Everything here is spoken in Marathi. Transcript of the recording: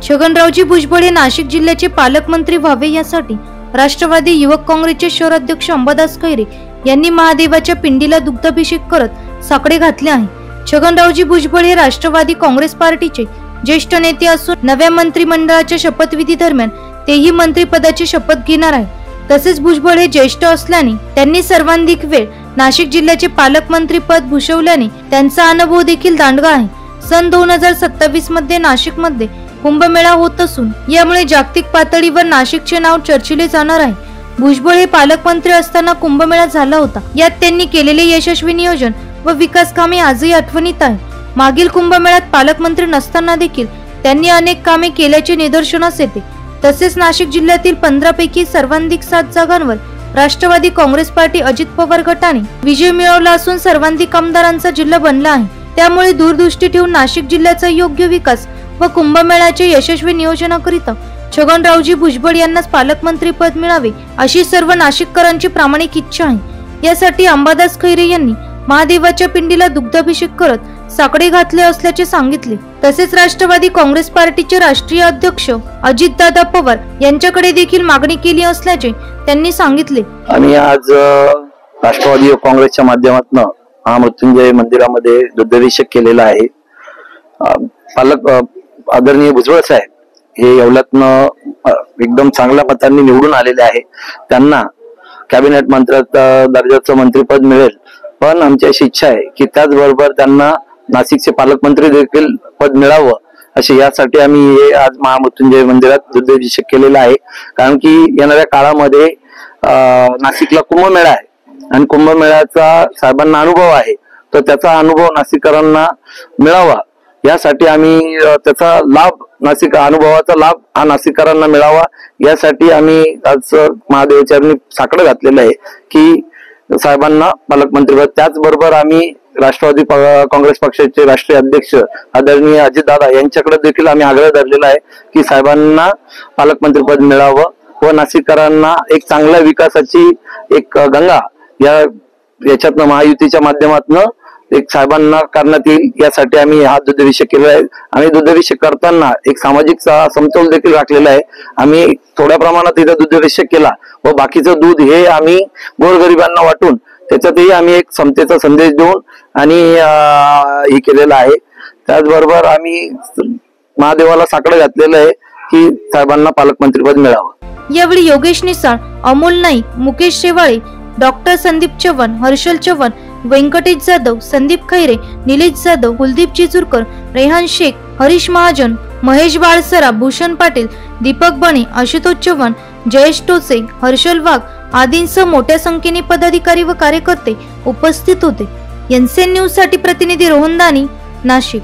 छगनरावजी भुजबळ हे नाशिक जिल्ह्याचे पालकमंत्री व्हावे यासाठी राष्ट्रवादी युवक काँग्रेसचे शहराध्यक्ष अंबादास खैरे यांनी महादेवाच्या पिंडीला दुग्धाभिषेक करत साकडे घातले आहे। छगनरावजी भुजबळ हे राष्ट्रवादी काँग्रेस पार्टीचे ज्येष्ठ नेते असून नव्या मंत्रिमंडळाच्या शपथविधी दरम्यान तेही मंत्रिपदाची शपथ घेणार आहे। तसेच भुजबळ हे ज्येष्ठ असल्याने त्यांनी सर्वाधिक वेळ नाशिक जिल्ह्याचे पालकमंत्री पद भूषवल्याने त्यांचा अनुभव देखील दांडगा आहे। सन 2027 मध्ये नाशिक मध्ये कुंभमेळा होत असून यामुळे जागतिक पातळीवर नाशिकचे नाव चर्चिले जाणार आहे। भुजबळ हे पालकमंत्री असताना कुंभमेळा झाला होता, यात त्यांनी केलेले यशस्वी नियोजन व विकास कामे आजही आठवणीत आहे। मागील कुंभमेळ्यात पालकमंत्री नसताना देखील त्यांनी अनेक कामे केल्याचे निदर्शनास येते। तसेच नाशिक जिल्ह्यातील 15 पैकी सर्वाधिक 7 जागांवर राष्ट्रवादी काँग्रेस पार्टी अजित पवार गटाने विजय मिळवला असून सर्वाधिक आमदारांचा जिल्हा बनला आहे। त्यामुळे दूरदृष्टी ठेवून नाशिक जिल्ह्याचा योग्य विकास व कुंभमेळ्याचे यशस्वी नियोजनाकरिता छगनरावजी भुजबळ यांनाच पालकमंत्री पद मिळावे अशी सर्व नाशिककरांची प्रामाणिक इच्छा आहे। यासाठी अंबादास खैरे यांनी महादेवाच्या पिंडीला दुग्धाभिषेक करत साकडे घातले असल्याचे सांगितले। तसेच राष्ट्रवादी काँग्रेस पार्टीचे राष्ट्रीय अध्यक्ष अजितदादा पवार यांच्याकडे देखील मागणी केली असल्याचे त्यांनी सांगितले। आम्ही आज राष्ट्रवादी काँग्रेसच्या माध्यमातून महामृत्युंजय मंदिरामध्ये दुग्धाभिषेक केलेला आहे। पालक आदरणीय भुजबळ साहेब हे येवल्यातनं एकदम चांगल्या मतांनी निवडून आलेले आहे। त्यांना कॅबिनेट मंत्र्याचा दर्जाचं मंत्रिपद मिळेल, पण आमची अशी इच्छा आहे की त्याचबरोबर त्यांना नाशिकचे पालकमंत्री देखील पद मिळावं असे यासाठी आम्ही हे आज महामृत्युंजय मंदिरात दुग्धाभिषेक केलेला आहे। कारण की येणाऱ्या काळामध्ये नाशिकला कुंभमेळा आहे आणि कुंभमेळ्याचा साहेबांना अनुभव आहे, तर त्याचा अनुभव नाशिककरांना मिळावा यासाठी आम्ही त्याचा लाभ अनुभवाचा लाभ हा नाशिककरांना मिळावा यासाठी आम्ही आज महादेवचरणी साकडं घातलेलं आहे की साहेबांना पालकमंत्रीपद। त्याचबरोबर आम्ही राष्ट्रवादी काँग्रेस पक्षाचे राष्ट्रीय अध्यक्ष आदरणीय अजितदादा यांच्याकडे देखील आम्ही आग्रह धरलेला आहे की साहेबांना पालकमंत्रीपद मिळावं व नाशिककरांना एक चांगल्या विकासाची एक गंगा याच्यातनं महायुतीच्या माध्यमातून एक साहेबांना करण्यात येईल यासाठी आम्ही हा दुग्धाभिषेक केलेला आहे। आम्ही दुग्धाभिषेक करताना एक सामाजिक समतोल देखील राखलेला आहे। आम्ही थोड्या प्रमाणात इथं दुग्धाभिषेक केला व बाकीचं दूध हे आम्ही गोरगरिबांना वाटून त्याच्यातही आम्ही एक समतेचा संदेश देऊन आणि हे केलेलं आहे। त्याचबरोबर आम्ही महादेवाला साकडं घातलेलं आहे की साहेबांना पालकमंत्रीपद मिळावं। यावेळी योगेश निसाळ, अमोल नाईक, मुकेश शेवाळे, डॉक्टर संदीप चव्हाण, हर्षल चव्हाण, व्यंकटेश जाधव, संदीप खैरे, निलेश जाधव, कुलदीप चिचुरकर, रेहान शेख, हरीश महाजन, महेश बाळसरा, भूषण पाटील, दीपक बणे, आशुतोष चव्हाण, जयेश टोचे, हर्षल वाघ आदींसह मोठ्या संख्येने पदाधिकारी व कार्यकर्ते उपस्थित होते। एनसीएन न्यूज साठी प्रतिनिधी रोहन दानी, नाशिक।